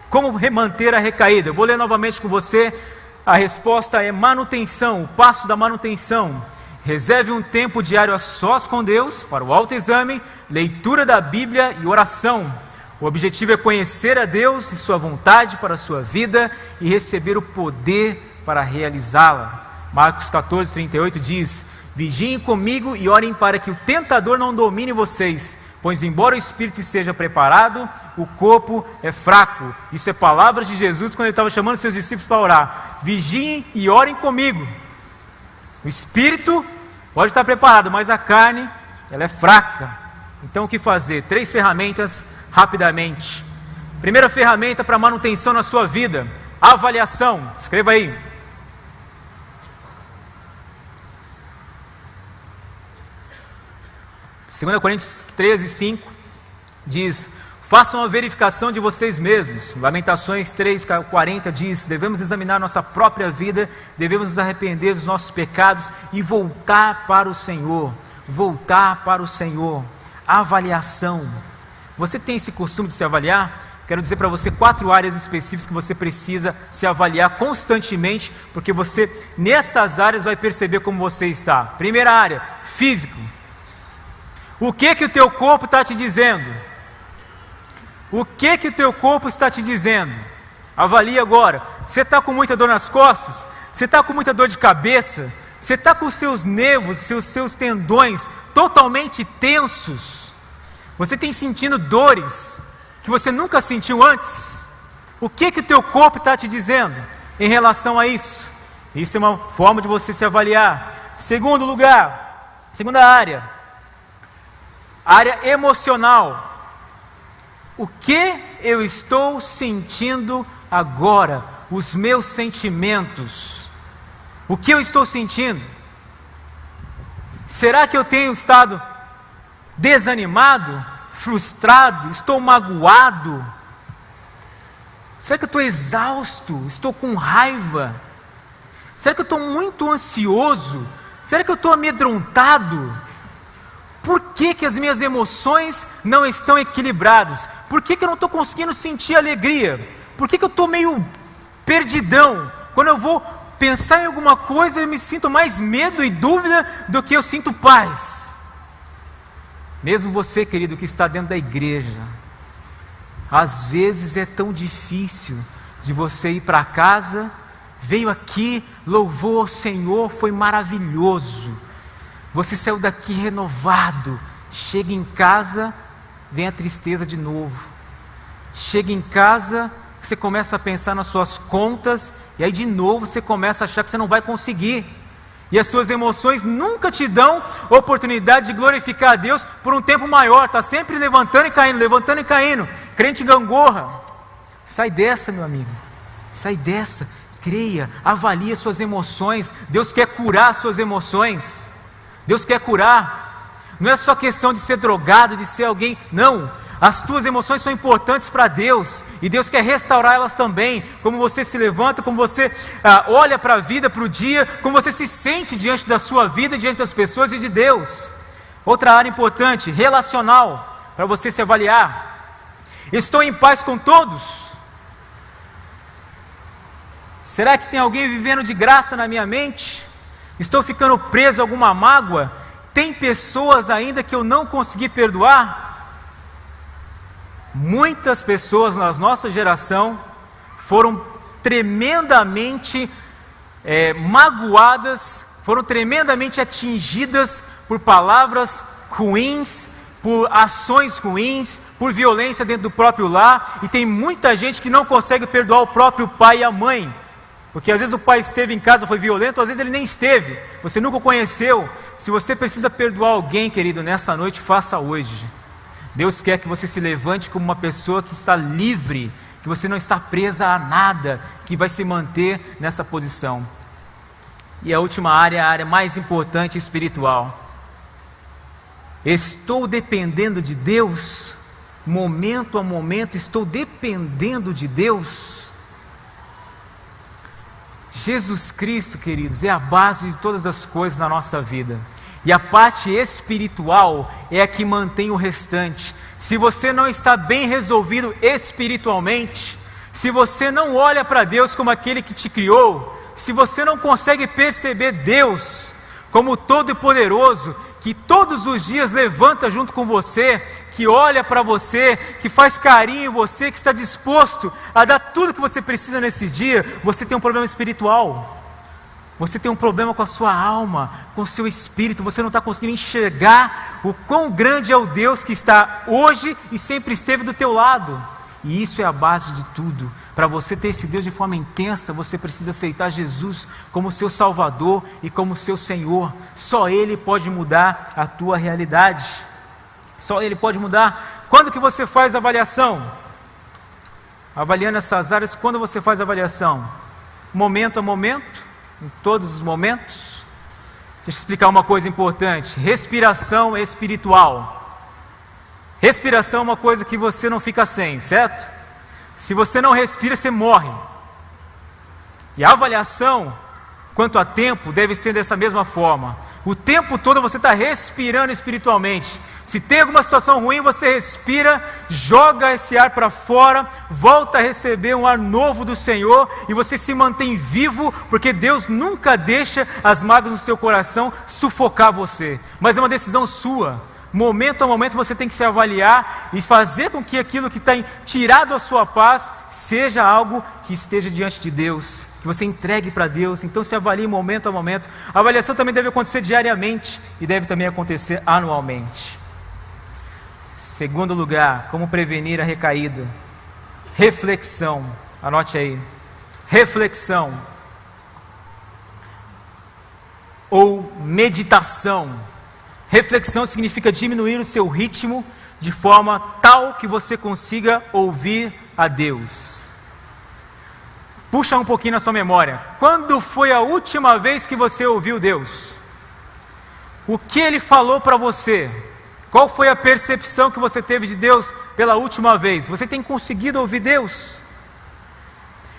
Como manter a recaída? Eu vou ler novamente com você. A resposta é manutenção, o passo da manutenção. Reserve um tempo diário a sós com Deus, para o autoexame, leitura da Bíblia e oração. O objetivo é conhecer a Deus e sua vontade para a sua vida e receber o poder para realizá-la. Marcos 14:38 diz: vigiem comigo e orem para que o tentador não domine vocês, pois embora o espírito esteja preparado, o corpo é fraco. Isso é palavras de Jesus quando ele estava chamando seus discípulos para orar. Vigiem e orem comigo. O espírito pode estar preparado, mas a carne, ela é fraca. Então o que fazer? 3 ferramentas rapidamente. Primeira ferramenta para manutenção na sua vida: avaliação. Escreva aí. 2 Coríntios 13:5 diz: façam a verificação de vocês mesmos. Lamentações 3:40 diz: devemos examinar nossa própria vida, devemos nos arrepender dos nossos pecados e voltar para o Senhor. Voltar para o Senhor. Avaliação. Você tem esse costume de se avaliar? Quero dizer para você 4 áreas específicas que você precisa se avaliar constantemente, porque você nessas áreas vai perceber como você está. Primeira área, físico. O que o teu corpo está te dizendo? O que o teu corpo está te dizendo? Avalie agora. Você está com muita dor nas costas? Você está com muita dor de cabeça? Você está com os seus nervos, seus tendões totalmente tensos? Você tem sentindo dores que você nunca sentiu antes? O que o teu corpo está te dizendo em relação a isso? Isso é uma forma de você se avaliar. Segundo lugar, segunda área emocional. O que eu estou sentindo agora? Os meus sentimentos. O que eu estou sentindo? Será que eu tenho estado desanimado, frustrado, estou magoado? Será que eu estou exausto? Estou com raiva? Será que eu estou muito ansioso? Será que eu estou amedrontado? Por que as minhas emoções não estão equilibradas? Por que eu não estou conseguindo sentir alegria? Por que eu estou meio perdidão? Quando eu vou pensar em alguma coisa, eu me sinto mais medo e dúvida do que eu sinto paz. Mesmo você, querido, que está dentro da igreja, às vezes é tão difícil de você ir para casa, veio aqui, louvou ao Senhor, foi maravilhoso. Você saiu daqui renovado, chega em casa, vem a tristeza de novo. Chega em casa, você começa a pensar nas suas contas, e aí de novo você começa a achar que você não vai conseguir. E as suas emoções nunca te dão oportunidade de glorificar a Deus por um tempo maior. Está sempre levantando e caindo, levantando e caindo. Crente gangorra. Sai dessa, meu amigo. Sai dessa. Creia, avalie as suas emoções. Deus quer curar as suas emoções. Deus quer curar. Não é só questão de ser drogado, de ser alguém. Não. As tuas emoções são importantes para Deus, e Deus quer restaurar elas também. Como você se levanta, como você olha para a vida, para o dia, como você se sente diante da sua vida, diante das pessoas e de Deus. Outra área importante, relacional, para você se avaliar. Estou em paz com todos? Será que tem alguém vivendo de graça na minha mente? Estou ficando preso a alguma mágoa? Tem pessoas ainda que eu não consegui perdoar? Muitas pessoas na nossa geração foram tremendamente magoadas, foram tremendamente atingidas por palavras ruins, por ações ruins, por violência dentro do próprio lar, e tem muita gente que não consegue perdoar o próprio pai e a mãe, porque às vezes o pai esteve em casa, foi violento, às vezes ele nem esteve, você nunca o conheceu. Se você precisa perdoar alguém, querido, nessa noite, faça hoje. Deus quer que você se levante como uma pessoa que está livre, que você não está presa a nada, que vai se manter nessa posição. E a última área, a área mais importante, espiritual. Estou dependendo de Deus, momento a momento estou dependendo de Deus. Jesus Cristo, queridos, é a base de todas as coisas na nossa vida. E a parte espiritual é a que mantém o restante. Se você não está bem resolvido espiritualmente, se você não olha para Deus como aquele que te criou, se você não consegue perceber Deus como todo-poderoso, que todos os dias levanta junto com você, que olha para você, que faz carinho em você, que está disposto a dar tudo que você precisa nesse dia, você tem um problema espiritual. Você tem um problema com a sua alma, com o seu espírito. Você não está conseguindo enxergar o quão grande é o Deus que está hoje e sempre esteve do teu lado. E isso é a base de tudo. Para você ter esse Deus de forma intensa, você precisa aceitar Jesus como seu Salvador e como seu Senhor. Só Ele pode mudar a tua realidade. Só Ele pode mudar. Quando que você faz a avaliação? Avaliando essas áreas, quando você faz a avaliação? Momento a momento? Em todos os momentos? Deixa eu explicar uma coisa importante. Respiração espiritual. Respiração é uma coisa que você não fica sem, certo? Se você não respira, você morre. E a avaliação, quanto a tempo, deve ser dessa mesma forma. O tempo todo você está respirando espiritualmente. Se tem alguma situação ruim, você respira, joga esse ar para fora, volta a receber um ar novo do Senhor e você se mantém vivo, porque Deus nunca deixa as mágoas no seu coração sufocar você. Mas é uma decisão sua. Momento a momento você tem que se avaliar e fazer com que aquilo que está tirado a sua paz seja algo que esteja diante de Deus, que você entregue para Deus. Então se avalie momento a momento. A avaliação também deve acontecer diariamente e deve também acontecer anualmente. Segundo lugar, como prevenir a recaída? Reflexão. Anote aí. Reflexão ou meditação. Reflexão significa diminuir o seu ritmo de forma tal que você consiga ouvir a Deus. Puxa um pouquinho na sua memória. Quando foi a última vez que você ouviu Deus? O que Ele falou para você? Qual foi a percepção que você teve de Deus pela última vez? Você tem conseguido ouvir Deus?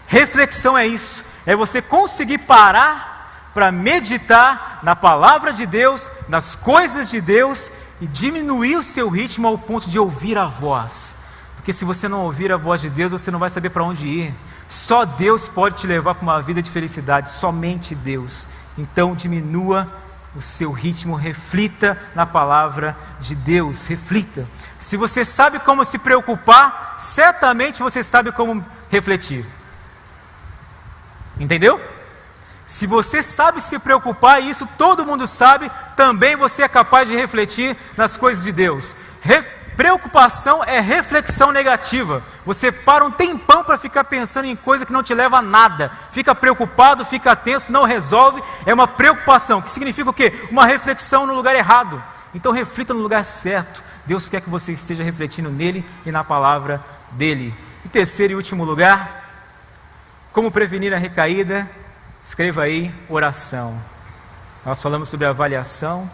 Reflexão é isso. É você conseguir parar para meditar na palavra de Deus, nas coisas de Deus e diminuir o seu ritmo ao ponto de ouvir a voz. Porque se você não ouvir a voz de Deus, você não vai saber para onde ir. Só Deus pode te levar para uma vida de felicidade, somente Deus. Então diminua o seu ritmo, reflita na palavra de Deus, reflita. Se você sabe como se preocupar, certamente você sabe como refletir. Entendeu? Se você sabe se preocupar, e isso todo mundo sabe, também você é capaz de refletir nas coisas de Deus. Preocupação é reflexão negativa. Você para um tempão para ficar pensando em coisa que não te leva a nada. Fica preocupado, fica tenso, não resolve. É uma preocupação, que significa o quê? Uma reflexão no lugar errado. Então reflita no lugar certo. Deus quer que você esteja refletindo nele e na palavra dele. Em terceiro e último lugar, como prevenir a recaída? Escreva aí, oração. Nós falamos sobre avaliação,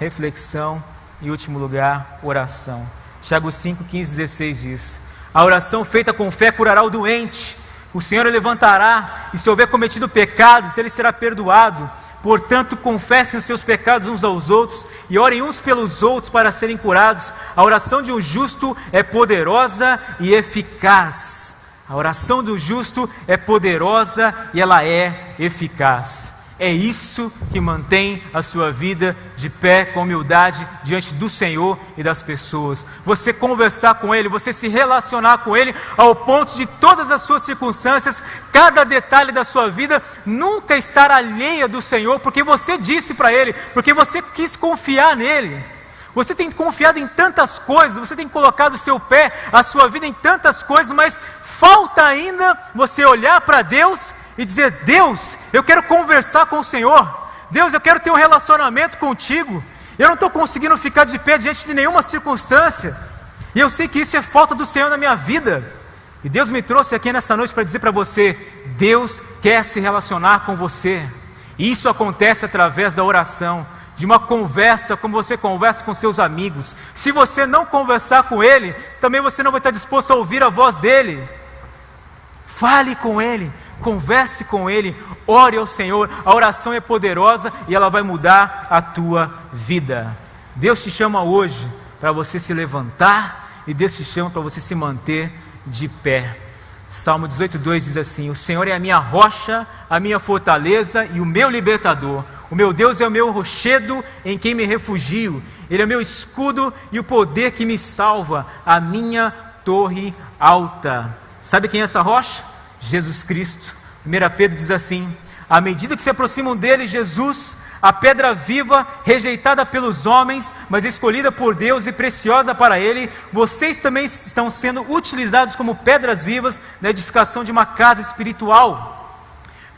reflexão e, em último lugar, oração. Tiago 5, 15, 16 diz: a oração feita com fé curará o doente, o Senhor o levantará, e se houver cometido pecados, ele será perdoado. Portanto, confessem os seus pecados uns aos outros e orem uns pelos outros para serem curados. A oração de um justo é poderosa e eficaz. A oração do justo é poderosa e ela é eficaz. É isso que mantém a sua vida de pé com humildade diante do Senhor e das pessoas. Você conversar com Ele, você se relacionar com Ele ao ponto de todas as suas circunstâncias, cada detalhe da sua vida, nunca estar alheia do Senhor, porque você disse para Ele, porque você quis confiar nele. Você tem confiado em tantas coisas, você tem colocado o seu pé, a sua vida em tantas coisas, mas falta ainda você olhar para Deus e dizer: Deus, eu quero conversar com o Senhor. Deus, eu quero ter um relacionamento contigo. Eu não estou conseguindo ficar de pé diante de nenhuma circunstância. E eu sei que isso é falta do Senhor na minha vida. E Deus me trouxe aqui nessa noite para dizer para você: Deus quer se relacionar com você. E isso acontece através da oração, de uma conversa, como você conversa com seus amigos. Se você não conversar com Ele, também você não vai estar disposto a ouvir a voz dEle. Fale com Ele, converse com Ele, ore ao Senhor. A oração é poderosa e ela vai mudar a tua vida. Deus te chama hoje para você se levantar, e Deus te chama para você se manter de pé. Salmo 18:2 diz assim: o Senhor é a minha rocha, a minha fortaleza e o meu libertador. O meu Deus é o meu rochedo em quem me refugio. Ele é o meu escudo e o poder que me salva, a minha torre alta. Sabe quem é essa rocha? Jesus Cristo. 1 Pedro diz assim: à medida que se aproximam dele, Jesus, a pedra viva, rejeitada pelos homens, mas escolhida por Deus e preciosa para Ele, vocês também estão sendo utilizados como pedras vivas na edificação de uma casa espiritual.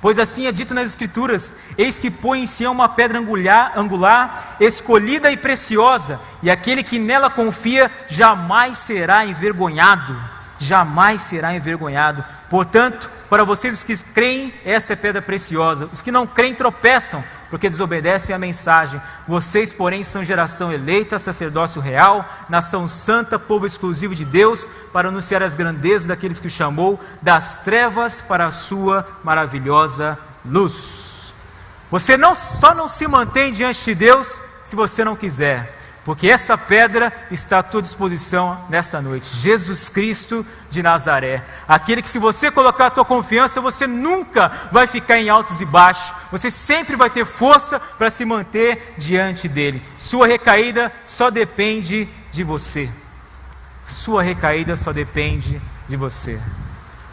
Pois assim é dito nas Escrituras: eis que põe em Sião uma pedra angular, escolhida e preciosa, e aquele que nela confia jamais será envergonhado. Jamais será envergonhado. Portanto, para vocês os que creem, essa é pedra preciosa. Os que não creem tropeçam, porque desobedecem à mensagem. Vocês, porém, são geração eleita, sacerdócio real, nação santa, povo exclusivo de Deus, para anunciar as grandezas daqueles que o chamou das trevas para a sua maravilhosa luz. Você só não se mantém diante de Deus se você não quiser, porque essa pedra está à tua disposição nessa noite. Jesus Cristo de Nazaré. Aquele que, se você colocar a tua confiança, você nunca vai ficar em altos e baixos. Você sempre vai ter força para se manter diante dele. Sua recaída só depende de você. Sua recaída só depende de você.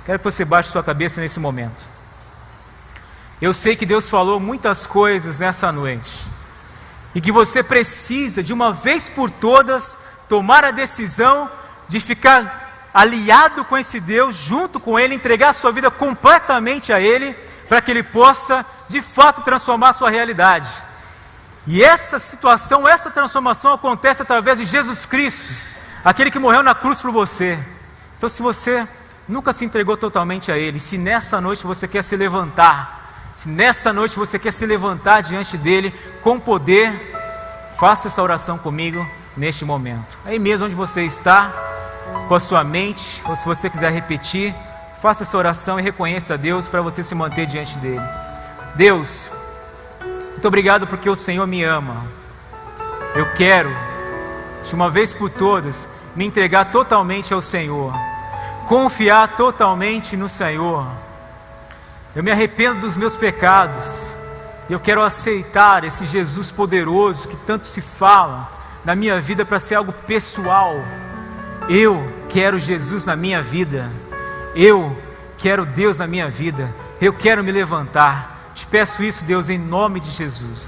Quero que você baixe sua cabeça nesse momento. Eu sei que Deus falou muitas coisas nessa noite, e que você precisa, de uma vez por todas, tomar a decisão de ficar aliado com esse Deus, junto com Ele, entregar a sua vida completamente a Ele, para que Ele possa, de fato, transformar a sua realidade. E essa situação, essa transformação acontece através de Jesus Cristo, aquele que morreu na cruz por você. Então, se você nunca se entregou totalmente a Ele, se nessa noite você quer se levantar, se nessa noite você quer se levantar diante dele com poder, faça essa oração comigo neste momento. Aí mesmo onde você está, com a sua mente, ou se você quiser repetir, faça essa oração e reconheça a Deus para você se manter diante dele. Deus, muito obrigado porque o Senhor me ama. Eu quero, de uma vez por todas, me entregar totalmente ao Senhor, confiar totalmente no Senhor. Eu me arrependo dos meus pecados. Eu quero aceitar esse Jesus poderoso que tanto se fala na minha vida para ser algo pessoal. Eu quero Jesus na minha vida. Eu quero Deus na minha vida. Eu quero me levantar. Te peço isso, Deus, em nome de Jesus.